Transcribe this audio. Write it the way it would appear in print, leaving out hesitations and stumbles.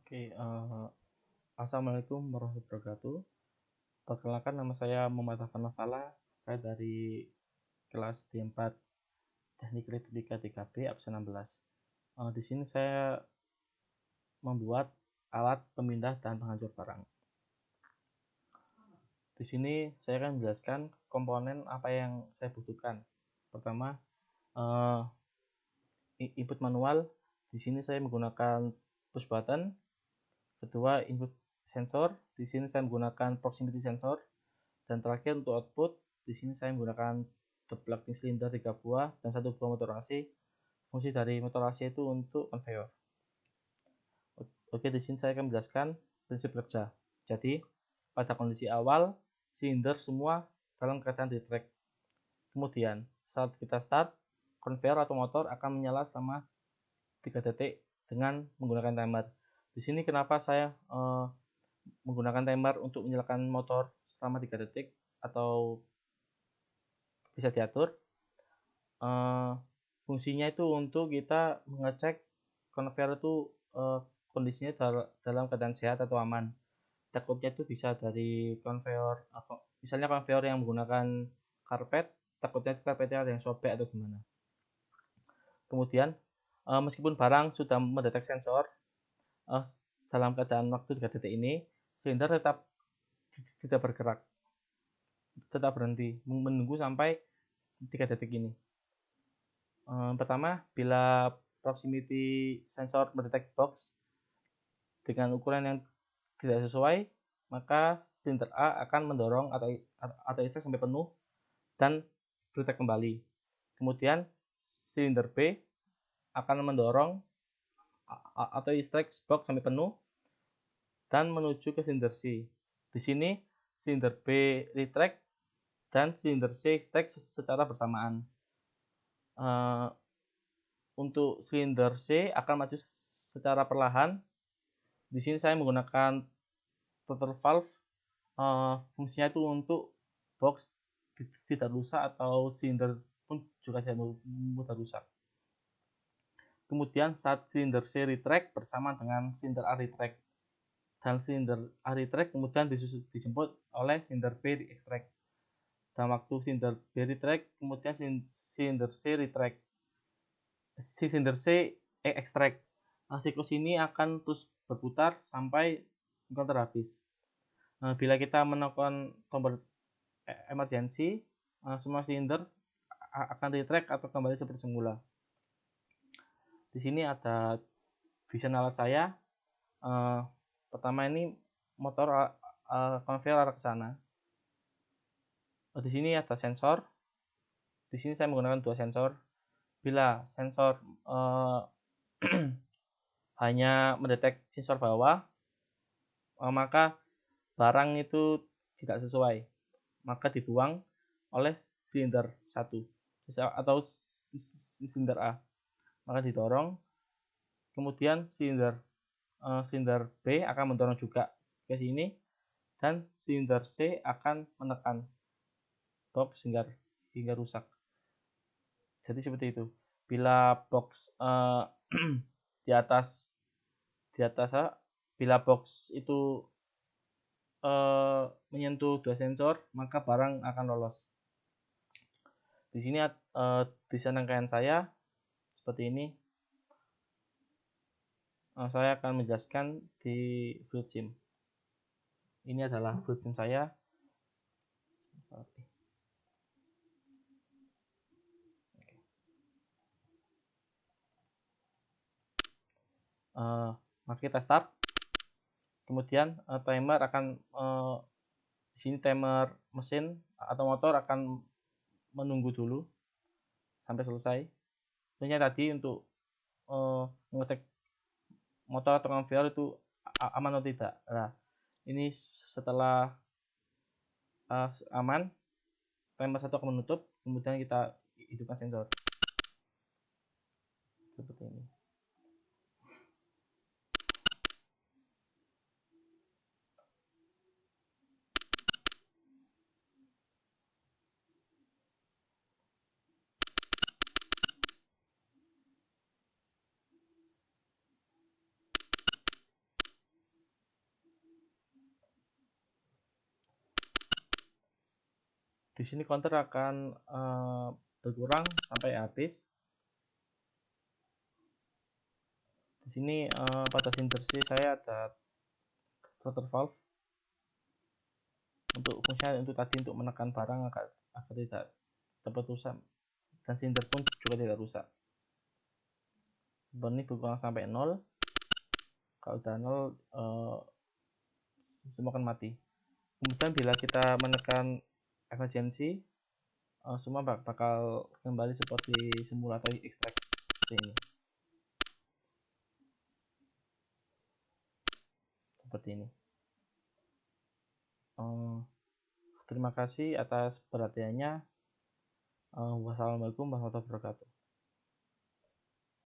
Oke, assalamualaikum warahmatullahi wabarakatuh. Perkenalkan, nama saya Muhammad Hafan Nafala. Saya dari kelas D4 Teknik Elektronika TKB absen 16. Di sini saya membuat alat pemindah dan penghancur barang. Di sini saya akan menjelaskan komponen apa yang saya butuhkan. Pertama, input manual. Di sini saya menggunakan push button. Kedua, input sensor. Di sini saya menggunakan proximity sensor. Dan terakhir, untuk output, di sini saya menggunakan double acting silinder 3 buah dan 1 buah motor AC. Fungsi dari motor AC itu untuk conveyor. Oke, di sini saya akan menjelaskan prinsip kerja. Jadi, pada kondisi awal, silinder semua dalam keadaan retract. Kemudian, saat kita start, conveyor atau motor akan menyala selama 3 detik dengan menggunakan timer. Di sini kenapa saya menggunakan timer untuk menyalakan motor selama 3 detik atau bisa diatur. Fungsinya itu untuk kita mengecek conveyor itu kondisinya dalam keadaan sehat atau aman. Takutnya itu bisa dari conveyor, misalnya conveyor yang menggunakan karpet, takutnya karpetnya ada yang sobek atau gimana. Kemudian meskipun barang sudah mendeteksi sensor, dalam keadaan waktu 3 detik ini, silinder tetap tidak bergerak, tetap berhenti menunggu sampai 3 detik ini. Pertama, bila proximity sensor mendetek box dengan ukuran yang tidak sesuai, maka silinder A akan mendorong atau eject sampai penuh dan retract kembali. Kemudian silinder B akan mendorong atau eject box sampai penuh dan menuju ke silinder C. Di sini silinder B retract dan silinder C eject secara bersamaan. Untuk silinder C akan maju secara perlahan. Di sini saya menggunakan throttle valve. Fungsinya itu untuk box tidak rusak atau silinder pun juga tidak mudah rusak. Kemudian saat silinder C retract bersamaan dengan silinder A retract, dan silinder A retract kemudian dijemput oleh silinder B extract. Dan waktu silinder B retract kemudian silinder C retract, silinder C extract. Siklus ini akan terus berputar sampai konter habis. Bila kita menekan tombol emergency, semua silinder akan retract atau kembali seperti semula. Di sini ada vision alat saya. Pertama ini motor conveyor arah ke sana. Di sini ada sensor. Di sini saya menggunakan 2 sensor. Bila sensor hanya mendetek sensor bawah, maka barang itu tidak sesuai, maka dibuang oleh silinder 1 atau silinder A, maka didorong. Kemudian silinder B akan mendorong juga ke sini dan silinder C akan menekan box hingga rusak. Jadi seperti itu. Bila box di atas bila box itu menyentuh 2 sensor, maka barang akan lolos. Di sini desain rangkaian saya seperti ini. Saya akan menjelaskan di fluid sim. Ini adalah fluid sim saya. Maka kita start. Kemudian timer akan di sini timer mesin atau motor akan menunggu dulu sampai selesai. Sebenarnya tadi untuk mengecek motor atau conveyor itu aman atau tidak. Nah, ini setelah aman, timer 1 akan menutup, kemudian kita hidupkan sensor. Seperti ini. Di sini counter akan berkurang sampai habis. Di sini pada sinder C saya ada throttle valve untuk fungsinya untuk menekan barang agar tidak cepat rusak, dan sinder pun juga tidak rusak. Sebenarnya berkurang sampai 0. Kalau udah 0 semua akan mati. Kemudian bila kita menekan emergency, semua bakal kembali seperti semula atau extract seperti ini. Terima kasih atas perhatiannya. Wassalamualaikum warahmatullahi wabarakatuh.